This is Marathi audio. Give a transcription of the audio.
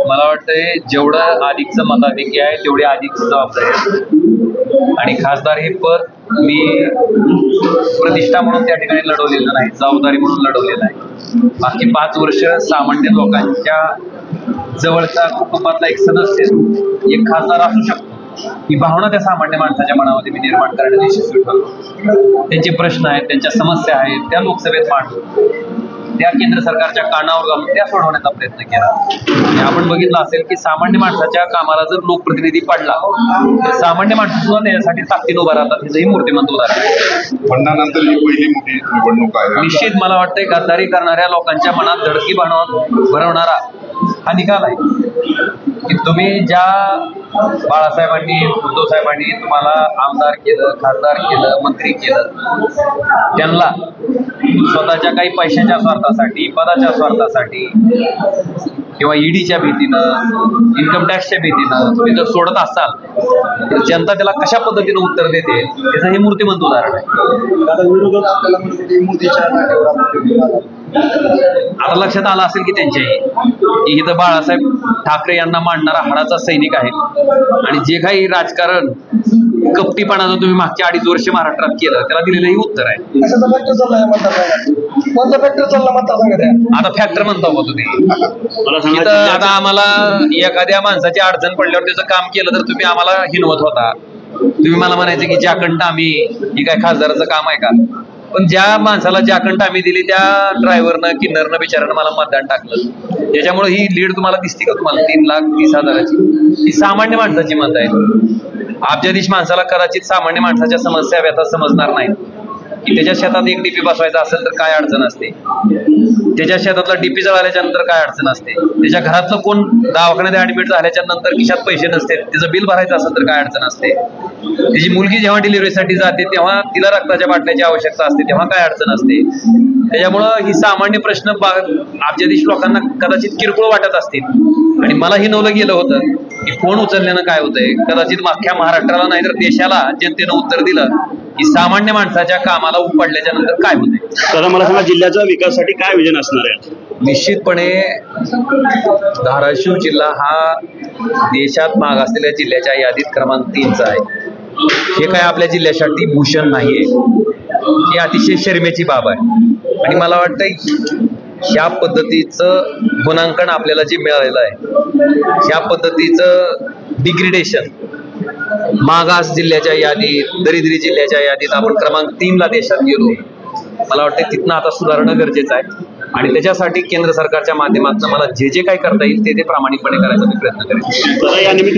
मला वाटतंय जेवढं अधिकचं मताधिक्य आहे तेवढी अधिकची जबाबदारी आहे. आणि खासदार हे पद मी प्रतिष्ठा म्हणून त्या ठिकाणी लढवलेलं नाही, जबाबदारी म्हणून लढवलेलं आहे. मागची 5 वर्ष सामान्य लोकांच्या जवळचा कुटुंबातला एक सदस्य एक खासदार असू शकतो ही भावना त्या सामान्य माणसाच्या मनामध्ये मी निर्माण करण्यात यशस्वी ठरलो. त्यांचे प्रश्न आहेत, त्यांच्या समस्या आहेत, त्या लोकसभेत मांडून त्या केंद्र सरकारच्या कानावर घालून त्या सोडवण्याचा प्रयत्न केला. आणि आपण बघितलं असेल की सामान्य माणसाच्या कामाला जर लोकप्रतिनिधी पडला तर सामान्य माणसं सुद्धा त्याच्यासाठी ताकदीने उभा राहतात. हे मूर्तिमंत उदाहरण आहे. बंडानंतर ही पहिली मोठी निवडणूक आहे. निश्चित मला वाटतंय गद्दारी करणाऱ्या लोकांच्या मनात धडकी भरवणारा हा निकाल आहे की तुम्ही ज्या बाळासाहेबांनी उद्धव साहेबांनी तुम्हाला आमदार केलं, खासदार केलं, मंत्री केलं, त्यांना स्वतःच्या काही पैशाच्या स्वार्थासाठी, पदाच्या स्वार्थासाठी किंवा ईडीच्या भीतीनं, इन्कम टॅक्सच्या भीतीनं तुम्ही जर सोडत असाल तर जनता त्याला कशा पद्धतीनं उत्तर देते त्याचं हे मूर्तिमंत उदाहरण आहे. आता लक्षात आलं असेल की त्यांच्याही की इथं बाळासाहेब ठाकरे यांना मांडणारा हाडाचा सैनिक आहे. आणि जे काही राजकारण कपटीपणाचं तुम्ही मागच्या 2.5 वर्ष महाराष्ट्रात केलं त्याला दिलेलं हे उत्तर आहे. आता फॅक्टर म्हणता का तुम्ही? आता आम्हाला एखाद्या माणसाची अडचण पडल्यावर त्याचं काम केलं तर तुम्ही आम्हाला हिनवत होता. तुम्ही मला म्हणायचं की ज्याकंठ आम्ही ही काय खासदाराचं काम आहे का? पण ज्या माणसाला ज्याकंठ आम्ही दिली त्या ड्रायव्हरनं किन्नरनं बिचारानं मला मतदान टाकलं. त्याच्यामुळे ही लीड तुम्हाला दिसते का? तुम्हाला 3,30,000ची ही सामान्य माणसाची मत आहे. अब्जाधीश माणसाला कदाचित सामान्य माणसाच्या समस्या व्यथा समजणार नाहीत की त्याच्या शेतात एक डीपी बसवायचा असेल तर काय अडचण असते, त्याच्या शेतातला डीपी जळाल्याच्या नंतर काय अडचण असते, त्याच्या घरातलं कोण दवाखान्यात ऍडमिट झाल्याच्या नंतर खिशात पैसे नसते, त्याचं बिल भरायचं असेल तर काय अडचण असते, त्याची मुलगी जेव्हा डिलिव्हरीसाठी जाते तेव्हा तिला रक्ताच्या बाटल्याची आवश्यकता असते तेव्हा काय अडचण असते. त्याच्यामुळं ही सामान्य प्रश्न अब्जाधीश लोकांना कदाचित किरकोळ वाटत असतील. आणि मला ही नवलं गेलं होतं की फोन उचलल्यानं काय होतंय, कदाचित अख्ख्या महाराष्ट्राला नाही तर देशाला जनतेनं उत्तर दिलं की सामान्य माणसाच्या कामाला उपडल्याच्या नंतर काय होते. तर मला सांगा, जिल्ह्याच्या विकासासाठी काय विजन असणार आहे? निश्चितपणे धाराशिव जिल्हा हा देशात मागासलेल्या जिल्ह्याच्या यादीत क्रमांक 3चा आहे. हे काय आपल्या जिल्ह्यासाठी भूषण नाहीये, ही अतिशय शर्मेची बाब आहे. आणि मला वाटतं ह्या पद्धतीचं गुणांकन आपल्याला जे मिळालेलं आहे, ह्या पद्धतीचं डिग्रेडेशन मागास जिल्ह्याच्या यादीत, दरिद्री जिल्ह्याच्या यादीत आपण क्रमांक 3ला देशात गेलो. मला वाटतं तिथनं आता सुधारणं गरजेचं आहे. आणि त्याच्यासाठी केंद्र सरकारच्या माध्यमातून मला जे काही करता येईल ते प्रामाणिकपणे करायचा मी प्रयत्न करेन.